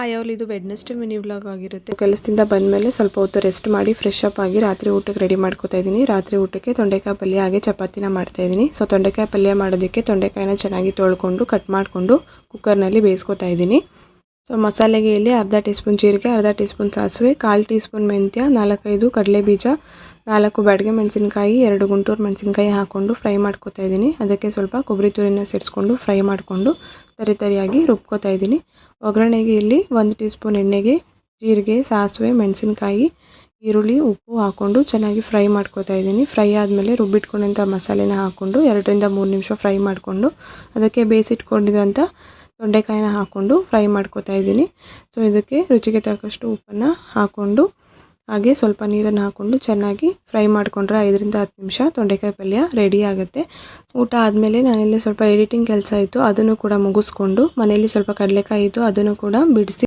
ಆಯವಳು ಇದು Wednesday mini vlog ಆಗಿರುತ್ತೆ. ಕೆಲಸದಿಂದ ಬಂದಮೇಲೆ ಸ್ವಲ್ಪ ಹೊತ್ತು ರೆಸ್ಟ್ ಮಾಡಿ ಫ್ರೆಶ್ ಅಪ್ ಆಗಿ ರಾತ್ರಿ ಊಟಕ್ಕೆ ರೆಡಿ ಮಾಡ್ಕೊತಾ ಇದ್ದೀನಿ. ರಾತ್ರಿ ಊಟಕ್ಕೆ ತೊಂಡೆಕಾಯಿ ಪಲ್ಯ ಹಾಗೆ ಚಪಾತಿನ ಮಾಡ್ತಾ ಇದ್ದೀನಿ. ಸೊ ತೊಂಡೆಕಾಯಿ ಪಲ್ಯ ಮಾಡೋದಕ್ಕೆ ತೊಂಡೆಕಾಯಿನ ಚೆನ್ನಾಗಿ ತೊಳ್ಕೊಂಡು ಕಟ್ ಮಾಡಿಕೊಂಡು ಕುಕ್ಕರ್ನಲ್ಲಿ ಬೇಯಿಸ್ಕೊತಾ ಇದ್ದೀನಿ. ಸೊ ಮಸಾಲೆಗೆ ಇಲ್ಲಿ ಅರ್ಧ ಟೀ ಸ್ಪೂನ್ ಜೀರಿಗೆ, ಅರ್ಧ ಟೀ ಸ್ಪೂನ್ ಸಾಸಿವೆ, 1/4 ಟೀ ಸ್ಪೂನ್ ಮೆಂತ್ಯ, 4-5 ಕಡಲೆ ಬೀಜ, 4 ಬ್ಯಾಡಗೆ ಮೆಣಸಿನಕಾಯಿ, 2 ಗುಂಟೂರು ಮೆಣಸಿನಕಾಯಿ ಹಾಕ್ಕೊಂಡು ಫ್ರೈ ಮಾಡ್ಕೊತಾ ಇದ್ದೀನಿ. ಅದಕ್ಕೆ ಸ್ವಲ್ಪ ಕೊಬ್ಬರಿ ತುರಿನ ಸೇರಿಸ್ಕೊಂಡು ಫ್ರೈ ಮಾಡಿಕೊಂಡು ತರಿಯಾಗಿ ರುಬ್ಕೋತಾ ಇದ್ದೀನಿ. ಒಗ್ಗರಣೆಗೆ ಇಲ್ಲಿ 1 ಟೀ ಸ್ಪೂನ್ ಎಣ್ಣೆಗೆ ಜೀರಿಗೆ, ಸಾಸಿವೆ, ಮೆಣಸಿನಕಾಯಿ, ಈರುಳ್ಳಿ, ಉಪ್ಪು ಹಾಕ್ಕೊಂಡು ಚೆನ್ನಾಗಿ ಫ್ರೈ ಮಾಡ್ಕೊತಾ ಇದ್ದೀನಿ. ಫ್ರೈ ಆದಮೇಲೆ ರುಬ್ಬಿಟ್ಕೊಂಡಂಥ ಮಸಾಲೆನ ಹಾಕ್ಕೊಂಡು 2-3 ನಿಮಿಷ ಫ್ರೈ ಮಾಡಿಕೊಂಡು ಅದಕ್ಕೆ ಬೇಯಿಸಿಟ್ಕೊಂಡಿರೋಂಥ ತೊಂಡೆಕಾಯಿನ ಹಾಕ್ಕೊಂಡು ಫ್ರೈ ಮಾಡ್ಕೊತಾ ಇದ್ದೀನಿ. ಸೊ ಇದಕ್ಕೆ ರುಚಿಗೆ ತಕ್ಕಷ್ಟು ಉಪ್ಪನ್ನು ಹಾಕ್ಕೊಂಡು ಹಾಗೆ ಸ್ವಲ್ಪ ನೀರನ್ನು ಹಾಕ್ಕೊಂಡು ಚೆನ್ನಾಗಿ ಫ್ರೈ ಮಾಡಿಕೊಂಡ್ರೆ 5-10 ನಿಮಿಷ ತೊಂಡೆಕಾಯಿ ಪಲ್ಯ ರೆಡಿ ಆಗುತ್ತೆ. ಊಟ ಆದಮೇಲೆ ನಾನಿಲ್ಲಿ ಸ್ವಲ್ಪ ಎಡಿಟಿಂಗ್ ಕೆಲಸ ಇತ್ತು, ಅದನ್ನು ಕೂಡ ಮುಗಿಸ್ಕೊಂಡು ಮನೆಯಲ್ಲಿ ಸ್ವಲ್ಪ ಕಡಲೆಕಾಯಿ ಇತ್ತು, ಅದನ್ನು ಕೂಡ ಬಿಡಿಸಿ